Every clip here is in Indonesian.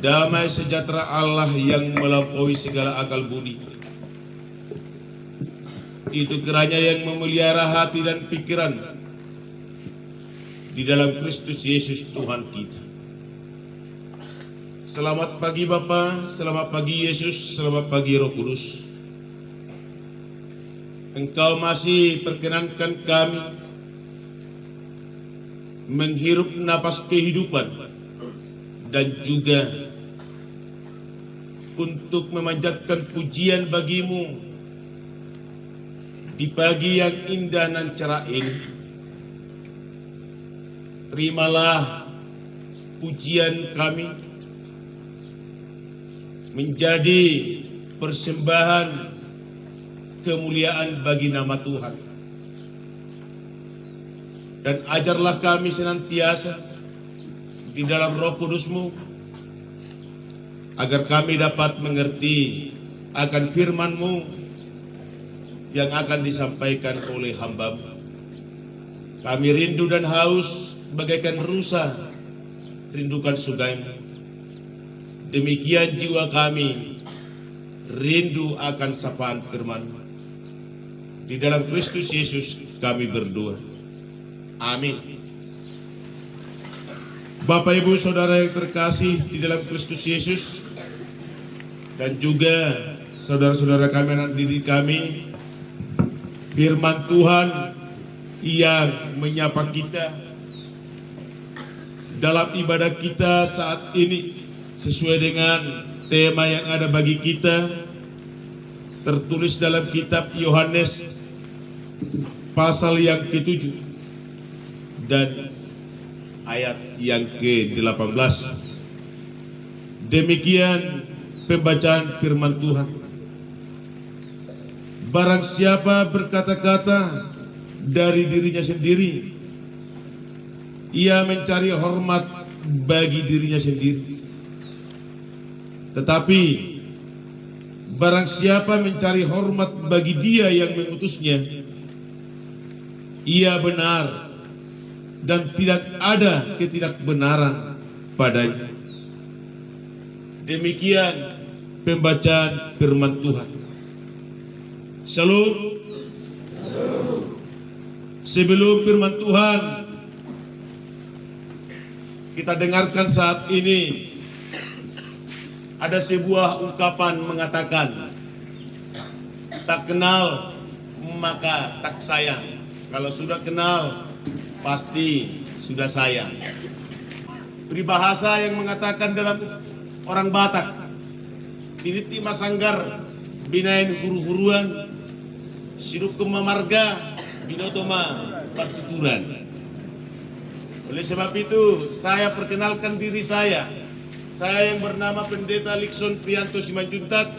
damai sejahtera Allah yang melampaui segala akal budi, itu kiranya yang memelihara hati dan pikiran di dalam Kristus Yesus Tuhan kita. Selamat pagi Bapa, selamat pagi Yesus, selamat pagi Roh Kudus. Engkau masih perkenankan kami menghirup napas kehidupan dan juga untuk memanjatkan pujian bagimu di pagi yang indah dan cerah ini. Terimalah pujian kami menjadi persembahan kemuliaan bagi nama Tuhan. Dan ajarlah kami senantiasa di dalam Roh Kudus-Mu, agar kami dapat mengerti akan firman-Mu yang akan disampaikan oleh hamba-Mu. Kami rindu dan haus bagaikan rusa rindukan surga-Mu. Demikian jiwa kami rindu akan sapaan firman-Mu. Di dalam Kristus Yesus kami berdoa. Amin. Bapak Ibu Saudara yang terkasih di dalam Kristus Yesus, dan juga saudara-saudara kami, anak didik kami, firman Tuhan yang menyapa kita dalam ibadah kita saat ini sesuai dengan tema yang ada bagi kita, tertulis dalam kitab Yohanes pasal yang ke-7 dan ayat yang ke-18. Demikian pembacaan firman Tuhan. Barang siapa berkata-kata dari dirinya sendiri, ia mencari hormat bagi dirinya sendiri. Tetapi barang siapa mencari hormat bagi Dia yang mengutusnya, ia benar dan tidak ada ketidakbenaran padanya. Demikian pembacaan firman Tuhan. Shalom. Sebelum firman Tuhan kita dengarkan saat ini, ada sebuah ungkapan mengatakan, tak kenal maka tak sayang. Kalau sudah kenal pasti sudah sayang. Peribahasa yang mengatakan dalam orang Batak, tiniti masanggar binain huru-huruan, sirukum mamarga binotoma patuturan. Oleh sebab itu, saya perkenalkan diri saya. Saya yang bernama Pendeta Likson Prianto Simanjuntak,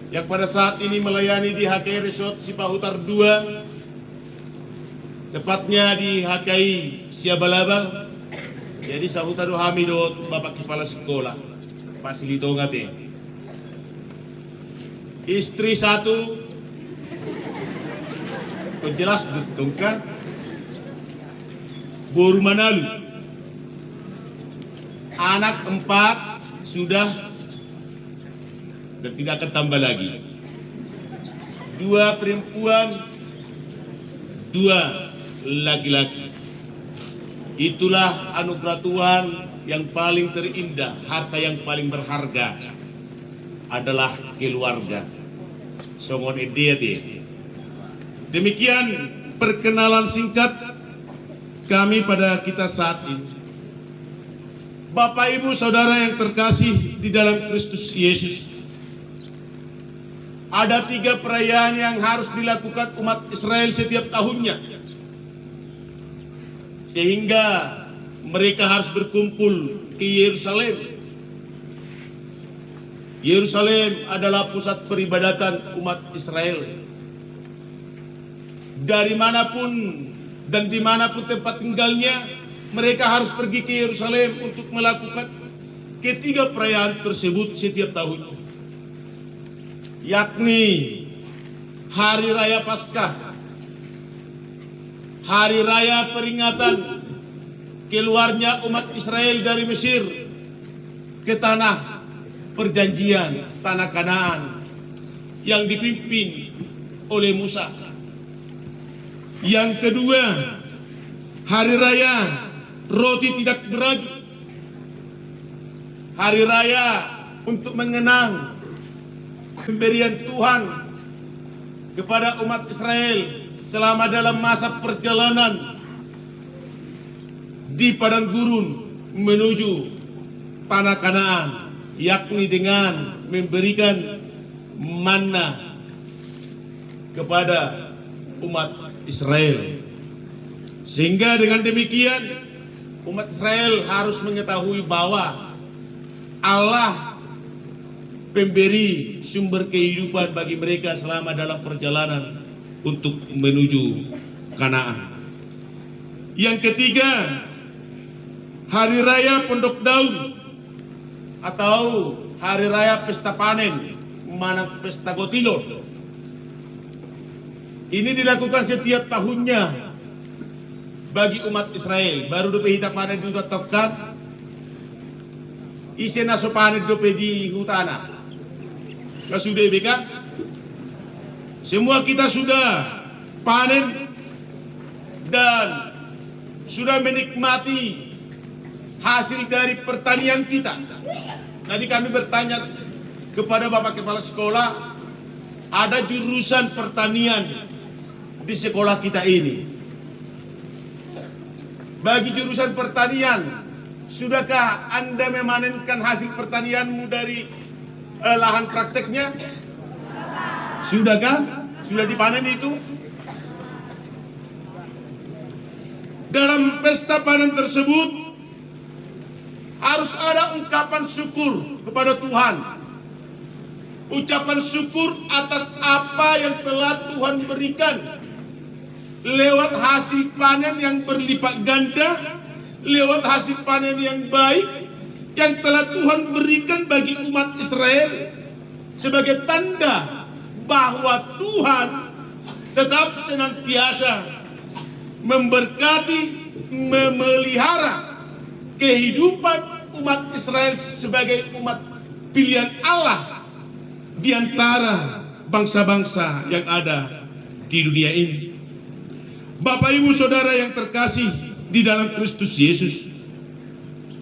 yang pada saat ini melayani di HKI Resort Sipahutar 2, tepatnya di HKI Siabalaba. Jadi sahutar hamidot Bapak Kepala Sekolah Fasilito ngate. Istri 1, penjelas dutungka Boru Manalu. Anak 4 sudah dan tidak akan tambah lagi. 2 perempuan, 2 laki-laki. Itulah anugerah Tuhan yang paling terindah. Harta yang paling berharga adalah keluarga. Songon edeti. Demikian perkenalan singkat kami pada kita saat ini. Bapak Ibu Saudara yang terkasih di dalam Kristus Yesus, ada 3 perayaan yang harus dilakukan umat Israel setiap tahunnya, sehingga mereka harus berkumpul ke Yerusalem. Yerusalem adalah pusat peribadatan umat Israel. Dari manapun dan dimanapun tempat tinggalnya, mereka harus pergi ke Yerusalem untuk melakukan ketiga perayaan tersebut setiap tahun, yakni Hari Raya Paskah, Hari Raya peringatan keluarnya umat Israel dari Mesir, ke tanah perjanjian, tanah Kanaan yang dipimpin oleh Musa. Yang kedua, hari raya roti tidak beragi. Hari raya untuk mengenang pemberian Tuhan kepada umat Israel selama dalam masa perjalanan di padang gurun menuju tanah Kanaan, yakni dengan memberikan manna kepada umat Israel. Sehingga dengan demikian umat Israel harus mengetahui bahwa Allah pemberi sumber kehidupan bagi mereka selama dalam perjalanan untuk menuju Kanaan. Yang ketiga, hari raya Pondok Daun atau hari raya pesta panen, mana pesta Gotilo. Ini dilakukan setiap tahunnya bagi umat Israel. Baru dope hita panen di tokan, isi naso panen dope di hutana. Kasudah kan? Semua kita sudah panen dan sudah menikmati hasil dari pertanian kita. Tadi kami bertanya kepada Bapak Kepala Sekolah, ada jurusan pertanian di sekolah kita ini. Bagi jurusan pertanian, sudahkah Anda memanenkan hasil pertanianmu dari lahan prakteknya? Sudahkah? Sudah dipanen itu? Dalam pesta panen tersebut harus ada ungkapan syukur kepada Tuhan. Ucapan syukur atas apa yang telah Tuhan berikan lewat hasil panen yang berlipat ganda, lewat hasil panen yang baik yang telah Tuhan berikan bagi umat Israel sebagai tanda bahwa Tuhan tetap senantiasa memberkati, memelihara kehidupan umat Israel sebagai umat pilihan Allah di antara bangsa-bangsa yang ada di dunia ini. Bapak Ibu Saudara yang terkasih di dalam Kristus Yesus,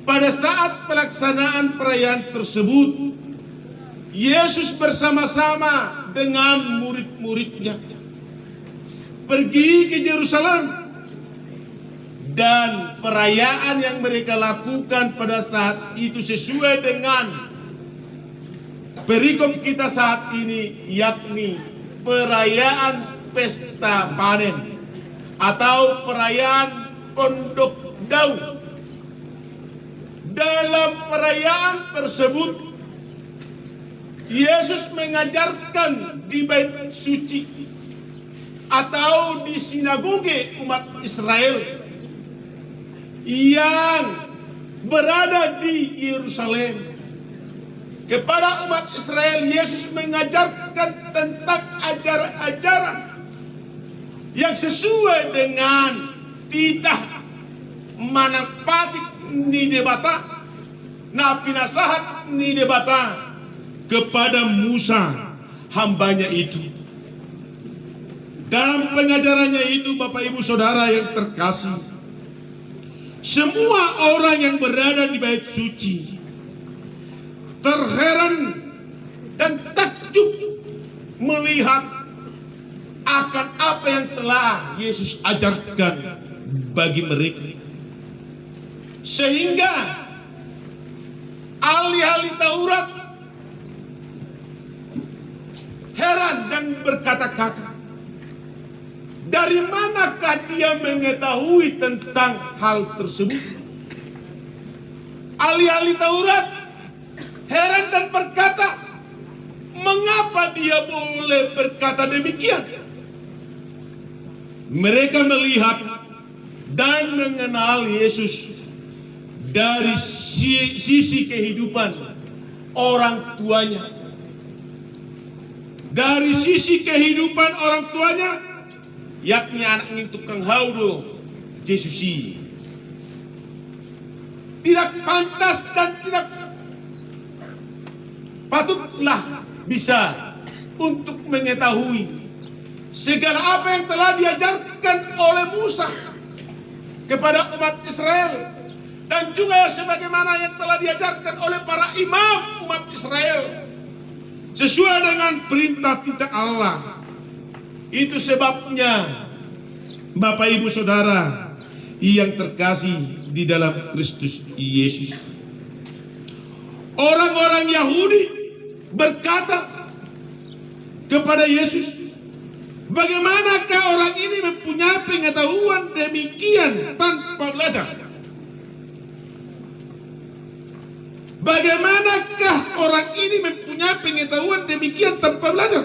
pada saat pelaksanaan perayaan tersebut, Yesus bersama-sama dengan murid-muridnya pergi ke Yerusalem. Dan perayaan yang mereka lakukan pada saat itu sesuai dengan perikop kita saat ini, yakni perayaan pesta panen atau perayaan Pondok Daun. Dalam perayaan tersebut, Yesus mengajarkan di bait suci atau di sinagoge umat Israel yang berada di Yerusalem. Kepada umat Israel, Yesus mengajarkan tentang ajaran-ajaran yang sesuai dengan titah manapatik ni debata na pinasahat ni debata kepada Musa hambanya itu. Dalam pengajarannya itu, Bapak Ibu Saudara yang terkasih, semua orang yang berada di bait suci terheran dan takjub melihat akan apa yang telah Yesus ajarkan bagi mereka. Sehingga ahli-ahli Taurat heran dan berkata-kata, dari manakah dia mengetahui tentang hal tersebut? Ahli-ahli Taurat heran dan berkata, mengapa dia boleh berkata demikian? Mereka melihat dan mengenal Yesus dari sisi kehidupan orang tuanya. Dari sisi kehidupan orang tuanya, yakni anak ng tukang haudo, Yesusi. Tidak pantas dan tidak cukuplah bisa untuk mengetahui segala apa yang telah diajarkan oleh Musa kepada umat Israel, dan juga sebagaimana yang telah diajarkan oleh para imam umat Israel sesuai dengan perintah Allah. Itu sebabnya Bapak Ibu Saudara yang terkasih di dalam Kristus Yesus, orang-orang Yahudi berkata kepada Yesus, bagaimanakah orang ini mempunyai pengetahuan demikian tanpa belajar? Bagaimanakah orang ini mempunyai pengetahuan demikian tanpa belajar?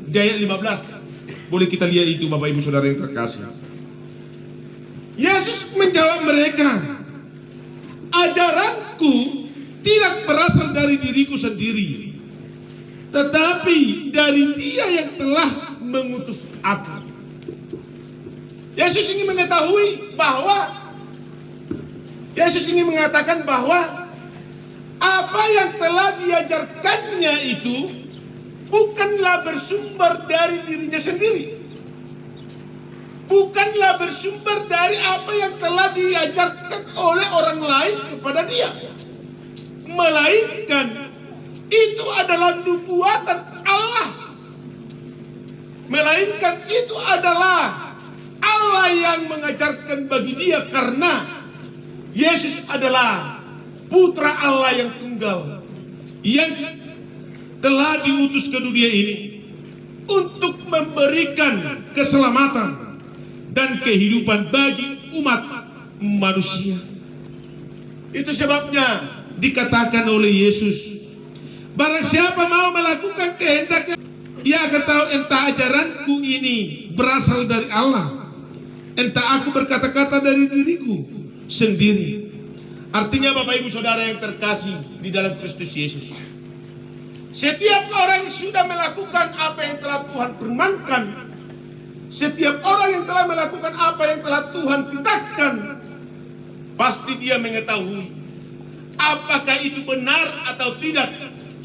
Di ayat 15 boleh kita lihat itu, Bapak Ibu Saudara yang terkasih. Yesus menjawab mereka, ajaranku tidak berasal dari diriku sendiri, tetapi dari Dia yang telah mengutus aku. Yesus ingin mengetahui bahwa Yesus ingin mengatakan bahwa apa yang telah diajarkannya itu bukanlah bersumber dari dirinya sendiri, bukanlah bersumber dari apa yang telah diajarkan oleh orang lain kepada dia, melainkan itu adalah nubuatan Allah, melainkan itu adalah Allah yang mengajarkan bagi dia, karena Yesus adalah Putra Allah yang tunggal yang telah diutus ke dunia ini untuk memberikan keselamatan dan kehidupan bagi umat manusia. Itu sebabnya dikatakan oleh Yesus, barang siapa mau melakukan kehendaknya, ia akan tahu entah ajaranku ini berasal dari Allah, entah aku berkata-kata dari diriku sendiri. Artinya Bapak Ibu Saudara yang terkasih di dalam Kristus Yesus, setiap orang yang sudah melakukan apa yang telah Tuhan firmankan, setiap orang yang telah melakukan apa yang telah Tuhan titahkan, pasti dia mengetahui apakah itu benar atau tidak,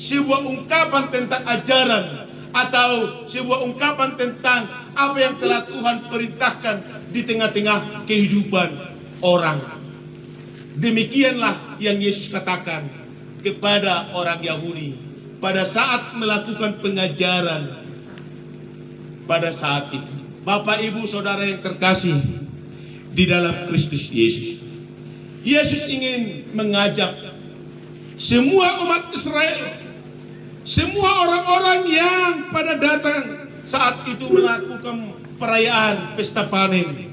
sebuah ungkapan tentang ajaran atau sebuah ungkapan tentang apa yang telah Tuhan perintahkan di tengah-tengah kehidupan orang. Demikianlah yang Yesus katakan kepada orang Yahudi pada saat melakukan pengajaran pada saat itu. Bapak Ibu Saudara yang terkasih di dalam Kristus Yesus, Yesus ingin mengajak semua umat Israel, semua orang-orang yang pada datang saat itu melakukan perayaan pesta panen,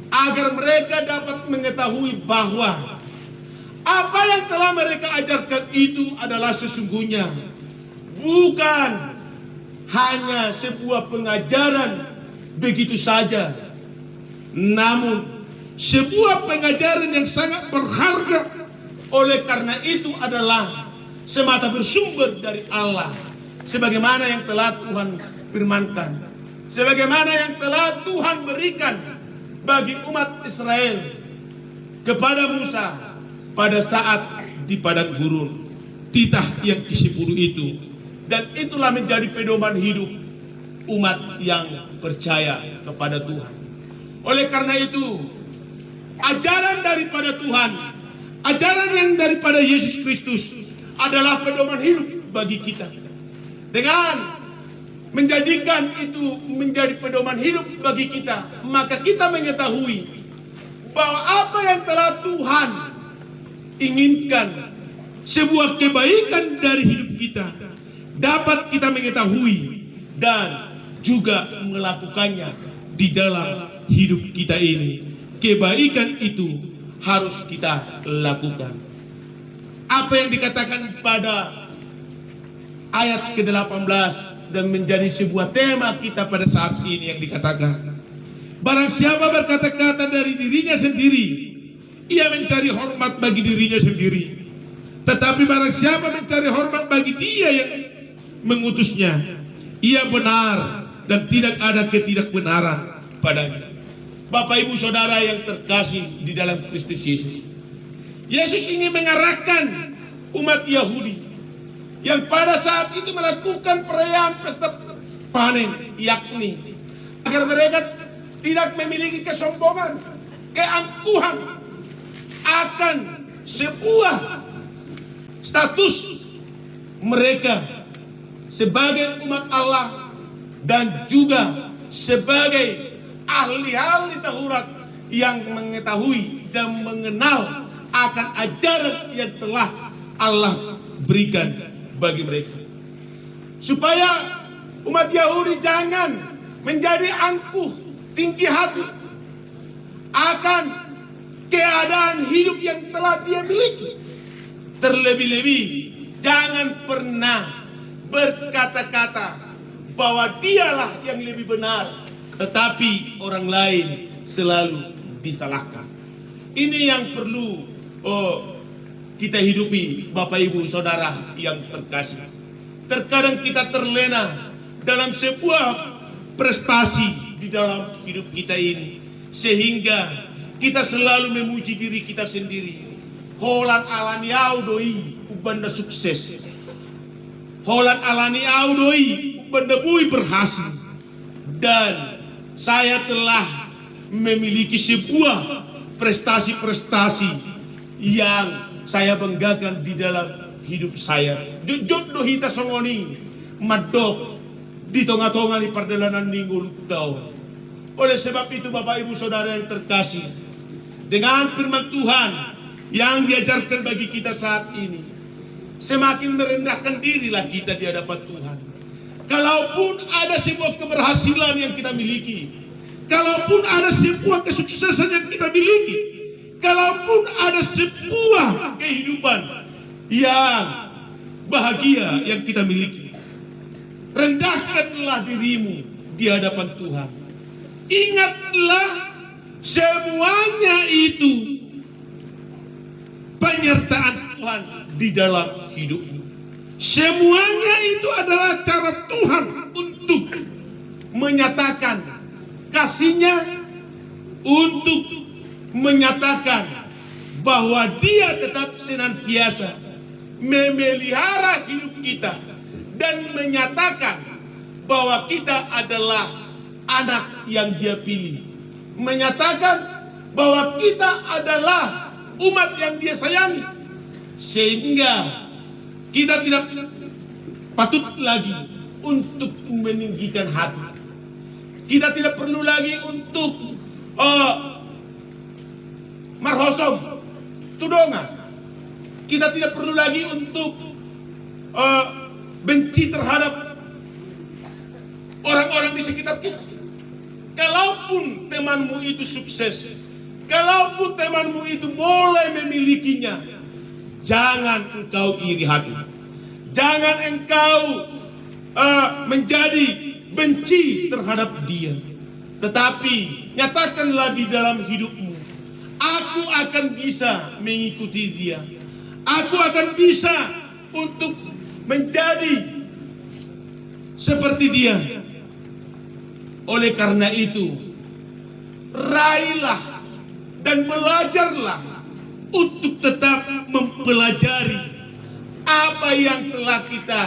agar mereka dapat mengetahui bahwa apa yang telah mereka ajarkan itu adalah sesungguhnya bukan hanya sebuah pengajaran begitu saja, namun sebuah pengajaran yang sangat berharga. Oleh karena itu adalah semata bersumber dari Allah, sebagaimana yang telah Tuhan firmankan, sebagaimana yang telah Tuhan berikan bagi umat Israel kepada Musa pada saat di padang gurun, titah yang ke-10 itu. Dan itulah menjadi pedoman hidup umat yang percaya kepada Tuhan. Oleh karena itu, ajaran daripada Tuhan, ajaran yang daripada Yesus Kristus adalah pedoman hidup bagi kita. Dengan menjadikan itu menjadi pedoman hidup bagi kita, maka kita mengetahui bahwa apa yang telah Tuhan inginkan, sebuah kebaikan dari hidup kita, dapat kita mengetahui dan juga melakukannya di dalam hidup kita ini. Kebaikan itu harus kita lakukan. Apa yang dikatakan pada ayat ke-18 dan menjadi sebuah tema kita pada saat ini, yang dikatakan, barang siapa berkata-kata dari dirinya sendiri, ia mencari hormat bagi dirinya sendiri. Tetapi barang siapa mencari hormat bagi Dia yang mengutusnya, ia benar dan tidak ada ketidakbenaran padanya. Bapak Ibu Saudara yang terkasih di dalam Kristus Yesus, Yesus ingin mengarahkan umat Yahudi yang pada saat itu melakukan perayaan pesta panen, yakni agar mereka tidak memiliki kesombongan, keangkuhan akan sebuah status mereka sebagai umat Allah dan juga sebagai ahli-ahli Taurat yang mengetahui dan mengenal akan ajaran yang telah Allah berikan bagi mereka, supaya umat Yahudi jangan menjadi angkuh, tinggi hati akan keadaan hidup yang telah dia miliki. Terlebih-lebih jangan pernah berkata-kata bahwa dialah yang lebih benar, tetapi orang lain selalu disalahkan. Ini yang perlu kita hidupi, Bapak Ibu Saudara yang terkasih. Terkadang kita terlena dalam sebuah prestasi di dalam hidup kita ini, sehingga kita selalu memuji diri kita sendiri. Holan alani audoi ubanda sukses, holan alani audoi ubanda bui berhasil, dan saya telah memiliki sebuah prestasi-prestasi yang saya banggakan di dalam hidup saya. Jodoh hita songoni madok di tengah-tengah di perdalanan minggu lutau. Oleh sebab itu Bapak Ibu Saudara yang terkasih, dengan firman Tuhan yang diajarkan bagi kita saat ini, semakin merendahkan dirilah kita di hadapan Tuhan. Kalaupun ada sebuah keberhasilan yang kita miliki, kalaupun ada sebuah kesuksesan yang kita miliki, kalaupun ada sebuah kehidupan yang bahagia yang kita miliki, rendahkanlah dirimu di hadapan Tuhan. Ingatlah semuanya itu penyertaan Tuhan di dalam hidupmu. Semuanya itu adalah cara Tuhan untuk menyatakan kasih-Nya, untuk menyatakan bahwa Dia tetap senantiasa memelihara hidup kita dan menyatakan bahwa kita adalah anak yang Dia pilih, menyatakan bahwa kita adalah umat yang Dia sayangi, sehingga kita tidak patut lagi untuk meninggikan hati. Kita tidak perlu lagi untuk marhosom, tudongan. Kita tidak perlu lagi untuk benci terhadap orang-orang di sekitar kita. Kalaupun temanmu itu sukses, kalaupun temanmu itu mulai memilikinya, jangan engkau iri hati. Jangan engkau menjadi benci terhadap dia. Tetapi nyatakanlah di dalam hidupmu, aku akan bisa mengikuti dia. Aku akan bisa untuk menjadi seperti dia. Oleh karena itu, raihlah dan belajarlah untuk tetap mempelajari apa yang telah kita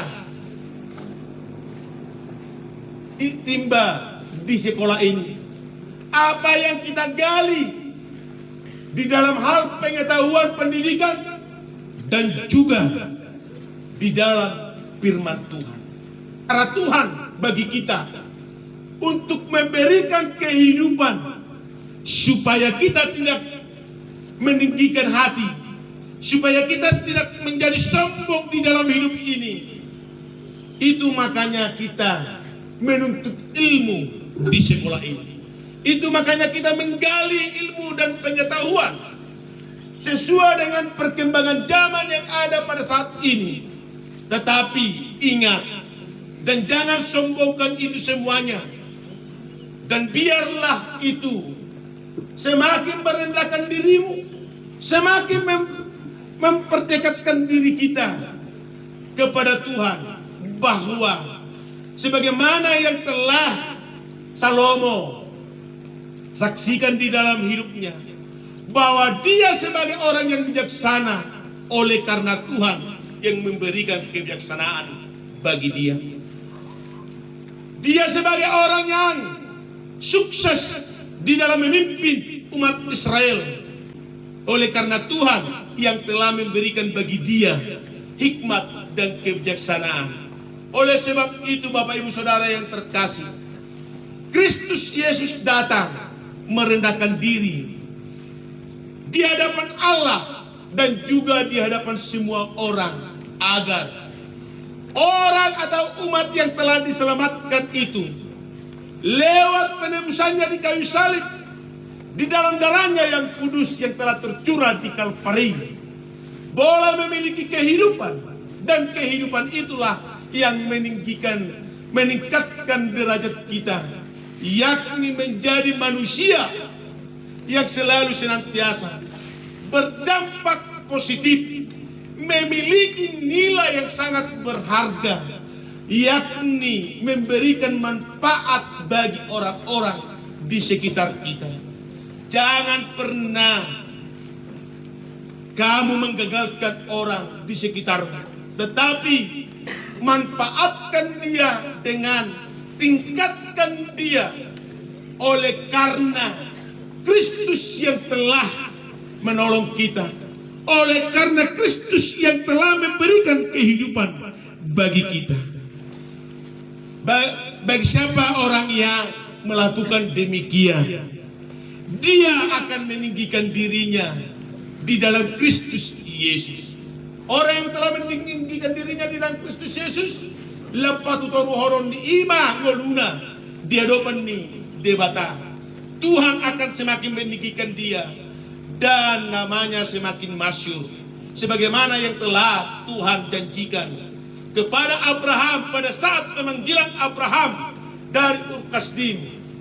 timba di sekolah ini, apa yang kita gali di dalam hal pengetahuan pendidikan dan juga di dalam firman Tuhan. Cara Tuhan bagi kita untuk memberikan kehidupan supaya kita tidak meninggikan hati, supaya kita tidak menjadi sombong di dalam hidup ini. Itu makanya kita menuntut ilmu di sekolah ini. Itu makanya kita menggali ilmu dan pengetahuan sesuai dengan perkembangan zaman yang ada pada saat ini. Tetapi ingat, dan jangan sombongkan itu semuanya. Dan biarlah itu semakin merendahkan dirimu, semakin memperdekatkan diri kita kepada Tuhan, bahwa sebagaimana yang telah Salomo saksikan di dalam hidupnya, bahwa dia sebagai orang yang bijaksana oleh karena Tuhan yang memberikan kebijaksanaan bagi dia. Dia sebagai orang yang sukses di dalam memimpin umat Israel. Oleh karena Tuhan yang telah memberikan bagi dia hikmat dan kebijaksanaan. Oleh sebab itu Bapak Ibu Saudara yang terkasih, Kristus Yesus datang merendahkan diri di hadapan Allah dan juga di hadapan semua orang, agar orang atau umat yang telah diselamatkan itu lewat penebusannya di kayu salib, di dalam darahnya yang kudus yang telah tercurah di Kalvari, boleh memiliki kehidupan, dan kehidupan itulah yang meningkatkan derajat kita, yakni menjadi manusia yang selalu senantiasa berdampak positif, memiliki nilai yang sangat berharga, yakni memberikan manfaat bagi orang-orang di sekitar kita. Jangan pernah kamu menggagalkan orang di sekitarmu, tetapi manfaatkan dia dengan tingkatkan dia, oleh karena Kristus yang telah menolong kita, oleh karena Kristus yang telah memberikan kehidupan bagi kita. Bagi siapa orang yang melakukan demikian, dia akan meninggikan dirinya di dalam Kristus Yesus. Orang yang telah meninggikan dirinya di dalam Kristus Yesus, lepas itu horon ni ima ngoluna dia dopan ni debata. Tuhan akan semakin meninggikan dia dan namanya semakin masyhur, sebagaimana yang telah Tuhan janjikan kepada Abraham pada saat pemanggilan Abraham dari Ur Kasdim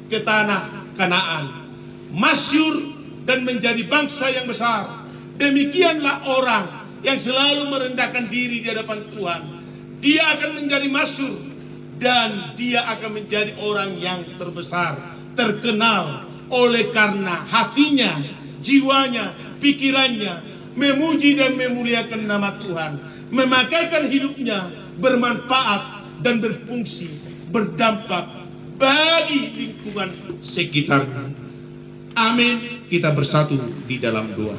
ke tanah Kanaan. Masyhur dan menjadi bangsa yang besar. Demikianlah orang yang selalu merendahkan diri di hadapan Tuhan. Dia akan menjadi masyhur dan dia akan menjadi orang yang terbesar, terkenal, oleh karena hatinya, jiwanya, pikirannya memuji dan memuliakan nama Tuhan, memakaikan hidupnya bermanfaat dan berfungsi, berdampak bagi lingkungan sekitarnya. Amin. Kita bersatu di dalam doa.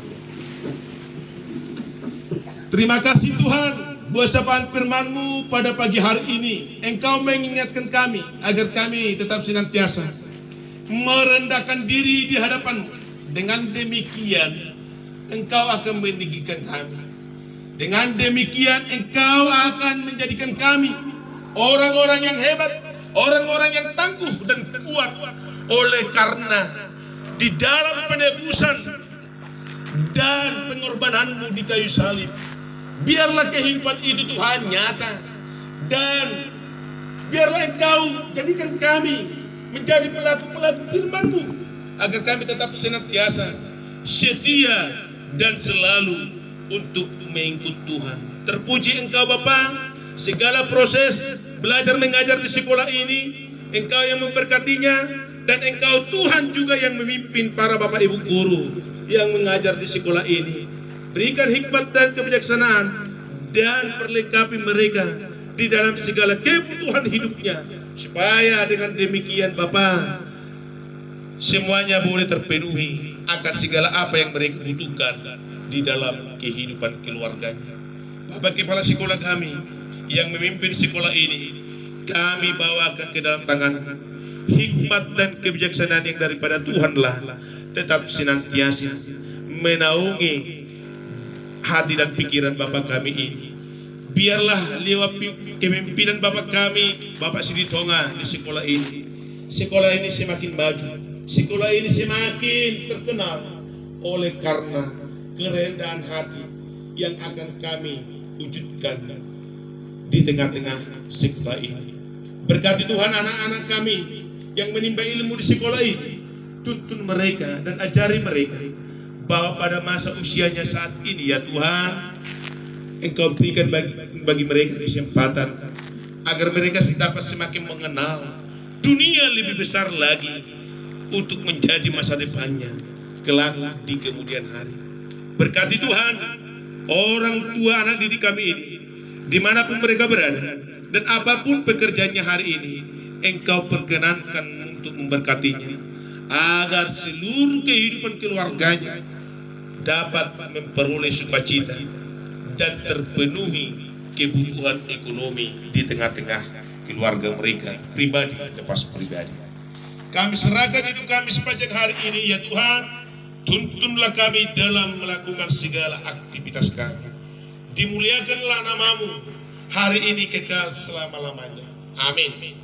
Terima kasih Tuhan buat sapaan firman-Mu pada pagi hari ini. Engkau mengingatkan kami agar kami tetap senantiasa merendahkan diri di hadapan-Mu. Dengan demikian Engkau akan meninggikan kami. Dengan demikian Engkau akan menjadikan kami orang-orang yang hebat, orang-orang yang tangguh dan kuat, oleh karena di dalam penebusan dan pengorbanan-Mu di kayu salib, biarlah kehidupan itu Tuhan nyata, dan biarlah Engkau jadikan kami menjadi pelaku-pelaku firman-Mu, agar kami tetap senantiasa setia dan selalu untuk mengikut Tuhan. Terpuji Engkau Bapa, segala proses belajar mengajar di sekolah ini Engkau yang memberkatinya, dan Engkau Tuhan juga yang memimpin para Bapak Ibu guru yang mengajar di sekolah ini. Berikan hikmat dan kebijaksanaan dan perlengkapi mereka di dalam segala kebutuhan hidupnya, supaya dengan demikian Bapa semuanya boleh terpenuhi akan segala apa yang mereka butuhkan di dalam kehidupan keluarganya. Bapak Kepala Sekolah kami yang memimpin sekolah ini, kami bawakan ke dalam tangan hikmat dan kebijaksanaan yang daripada Tuhanlah tetap senantiasa menaungi hati dan pikiran Bapak kami ini. Biarlah lewat kepemimpinan Bapak kami, Bapak Sidi Tonga, di sekolah ini semakin maju, sekolah ini semakin terkenal oleh karena kerendahan hati yang akan kami wujudkan di tengah-tengah sekolah ini. Berkati Tuhan anak-anak kami yang menimba ilmu di sekolah ini, tuntun mereka dan ajari mereka bahwa pada masa usianya saat ini ya Tuhan, Engkau berikan bagi mereka kesempatan agar mereka dapat semakin mengenal dunia lebih besar lagi untuk menjadi masa depannya kelak di kemudian hari. Berkati Tuhan orang tua anak didik kami ini, dimanapun mereka berada, dan apapun pekerjaannya hari ini, Engkau perkenankan untuk memberkatinya, agar seluruh kehidupan keluarganya dapat memperoleh sukacita dan terpenuhi kebutuhan ekonomi di tengah-tengah keluarga mereka pribadi lepas pribadi. Kami serahkan hidup kami sepanjang hari ini, ya Tuhan. Tuntunlah kami dalam melakukan segala aktivitas kami. Dimuliakanlah namamu hari ini kekal selama-lamanya. Amin.